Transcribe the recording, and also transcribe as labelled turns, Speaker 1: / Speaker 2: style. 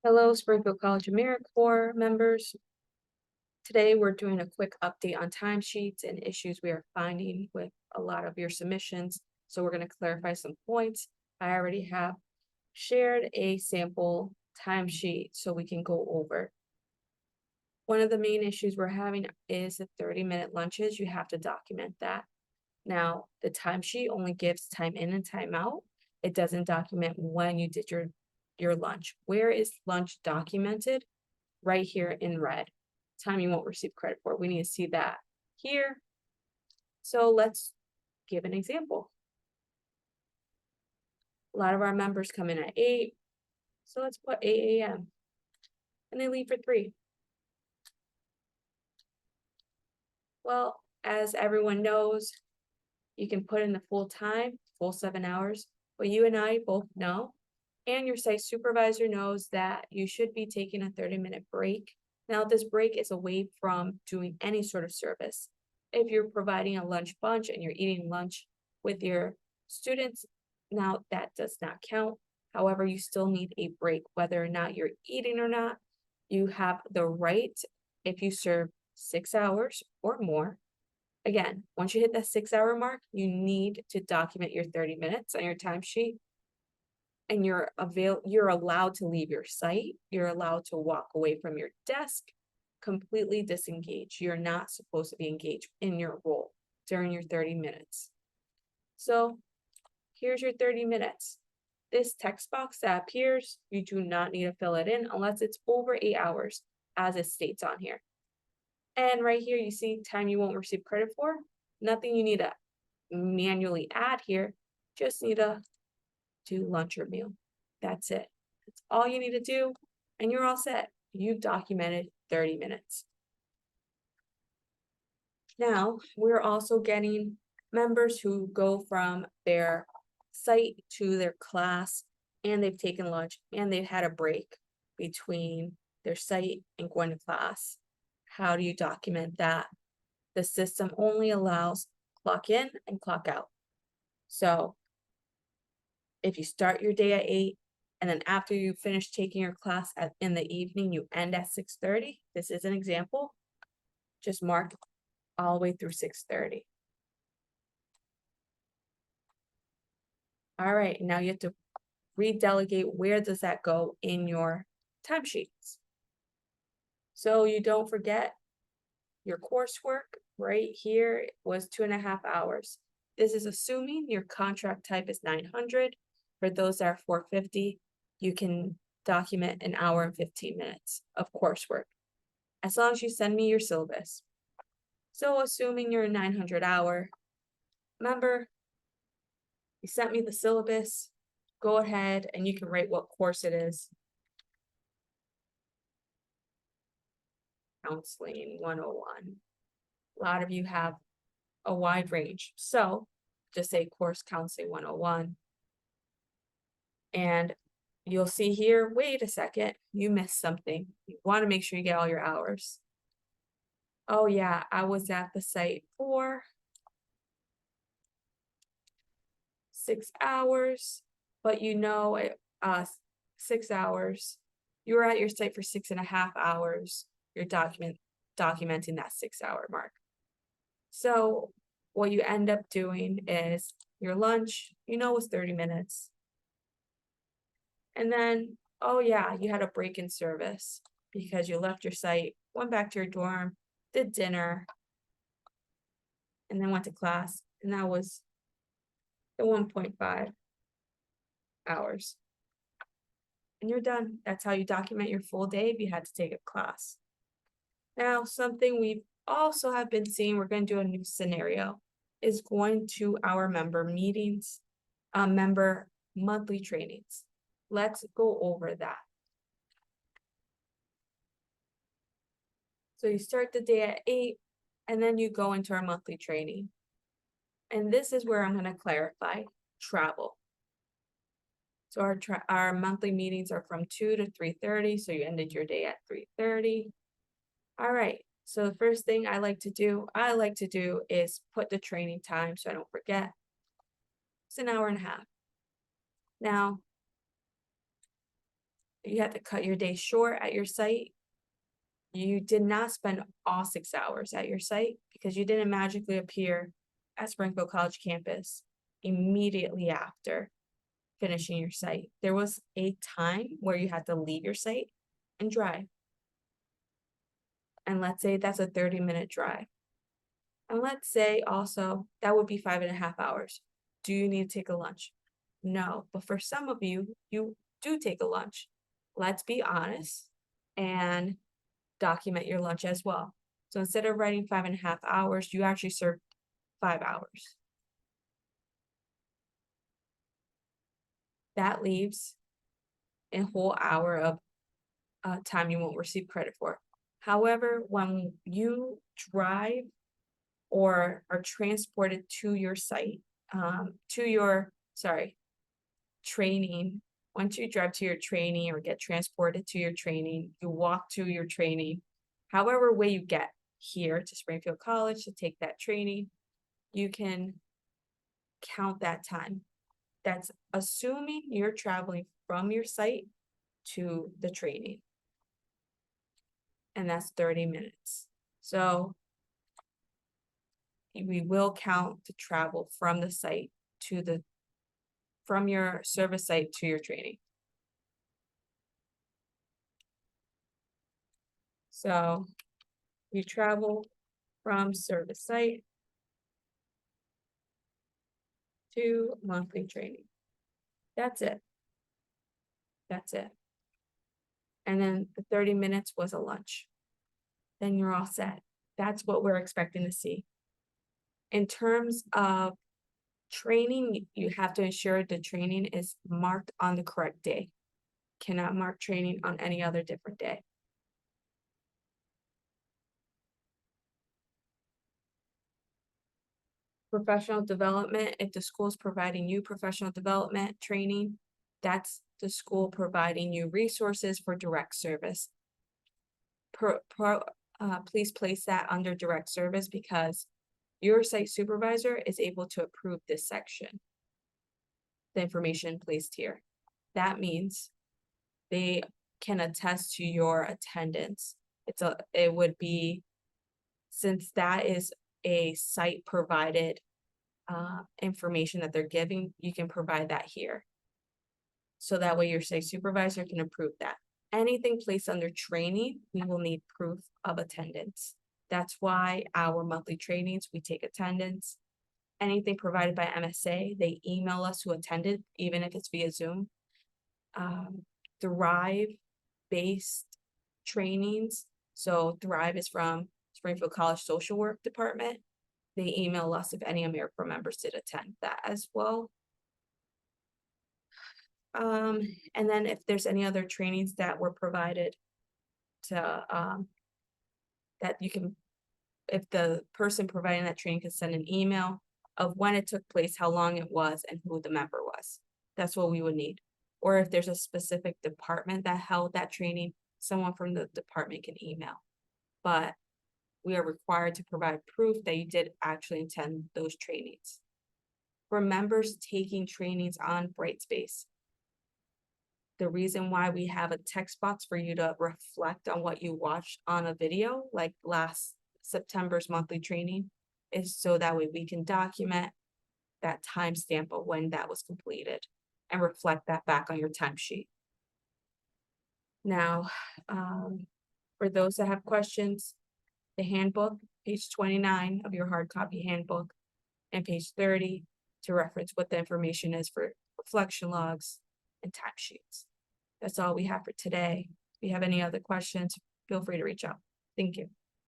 Speaker 1: Hello, Springfield College AmeriCorps members. Today, we're doing a quick update on timesheets and issues we are finding with a lot of your submissions. So we're going to clarify some points. I already have shared a sample timesheet so we can go over. One of the main issues we're having is the 30-minute lunches. You have to document that. Now, the timesheet only gives time in and time out. It doesn't document when you did your lunch. Where is lunch documented? Right here in red. Time you won't receive credit for. We need to see that here. So let's give an example. A lot of our members come in at 8. So let's put 8 a.m. and they leave for 3. Well, as everyone knows, you can put in the full time, full 7 hours, but you and I both know, and your site supervisor knows that you should be taking a 30-minute break. Now, this break is away from doing any sort of service. If you're providing a lunch bunch and you're eating lunch with your students, now that does not count. However, you still need a break, whether or not you're eating or not. You have the right, if you serve 6 hours or more. Again, once you hit that 6-hour mark, you need to document your 30 minutes on your timesheet, and you're allowed to leave your site. You're allowed to walk away from your desk, completely disengage. You're not supposed to be engaged in your role during your 30 minutes. So here's your 30 minutes. This text box that appears, you do not need to fill it in unless it's over 8 hours, as it states on here. And right here, you see time you won't receive credit for. Nothing you need to manually add here. Just need to do lunch or meal. That's it. That's all you need to do, and you're all set. You've documented 30 minutes. Now, we're also getting members who go from their site to their class, and they've taken lunch, and they've had a break between their site and going to class. How do you document that? The system only allows clock in and clock out. So if you start your day at 8, and then after you finish taking your class in the evening, you end at 6:30, this is an example, just mark all the way through 6:30. All right, now you have to redelegate where does that go in your timesheets. So you don't forget your coursework right here was 2.5 hours. This is assuming your contract type is 900. For those that are 450, you can document an hour and 15 minutes of coursework, as long as you send me your syllabus. So assuming you're a 900-hour member, you sent me the syllabus, go ahead and you can write what course it is. Counseling 101. A lot of you have a wide range. So just say course counseling 101. And you'll see here, wait a second, you missed something. You want to make sure you get all your hours. Oh yeah, I was at the site for 6 hours, but 6 hours. You were at your site for 6.5 hours. You're documenting that 6-hour mark. So what you end up doing is your lunch, was 30 minutes. And then, oh yeah, you had a break in service because you left your site, went back to your dorm, did dinner, and then went to class. And that was the 1.5 hours. And you're done. That's how you document your full day if you had to take a class. Now, something we've also have been seeing, we're going to do a new scenario, is going to our member meetings, member monthly trainings. Let's go over that. So you start the day at 8, and then you go into our monthly training. And this is where I'm going to clarify travel. So our monthly meetings are from 2 to 3:30, so you ended your day at 3:30. All right, so the first thing I like to do is put the training time so I don't forget. It's an hour and a half. Now, you had to cut your day short at your site. You did not spend all 6 hours at your site because you didn't magically appear at Springfield College campus immediately after finishing your site. There was a time where you had to leave your site and drive. And let's say that's a 30-minute drive. And let's say also that would be 5.5 hours. Do you need to take a lunch? No, but for some of you, you do take a lunch. Let's be honest and document your lunch as well. So instead of writing 5.5 hours, you actually served 5 hours. That leaves a whole hour of time you won't receive credit for. However, when you drive or are transported to your site, training, once you drive to your training or get transported to your training, you walk to your training, however way you get here to Springfield College to take that training, you can count that time. That's assuming you're traveling from your site to the training. And that's 30 minutes. So we will count the travel from the site to from your service site to your training. So you travel from service site to monthly training. That's it. That's it. And then the 30 minutes was a lunch. Then you're all set. That's what we're expecting to see. In terms of training, you have to ensure the training is marked on the correct day. Cannot mark training on any other different day. Professional development, if the school is providing you professional development training, that's the school providing you resources for direct service. Please place that under direct service because your site supervisor is able to approve this section, the information placed here. That means they can attest to your attendance. It would be, since that is a site provided information that they're giving, you can provide that here. So that way your site supervisor can approve that. Anything placed under training, we will need proof of attendance. That's why our monthly trainings, we take attendance. Anything provided by MSA, they email us who attended, even if it's via Zoom. Thrive-based trainings. So Thrive is from Springfield College Social Work Department. They email us if any AmeriCorps members did attend that as well. And then if there's any other trainings that were provided to, that you can, if the person providing that training can send an email of when it took place, how long it was, and who the member was. That's what we would need. Or if there's a specific department that held that training, someone from the department can email. But we are required to provide proof that you did actually attend those trainings. For members taking trainings on Brightspace, the reason why we have a text box for you to reflect on what you watched on a video, like last September's monthly training, is so that way we can document that timestamp of when that was completed and reflect that back on your timesheet. Now, for those that have questions, the handbook, page 29 of your hard copy handbook, and page 30 to reference what the information is for reflection logs and timesheets. That's all we have for today. If you have any other questions, feel free to reach out. Thank you.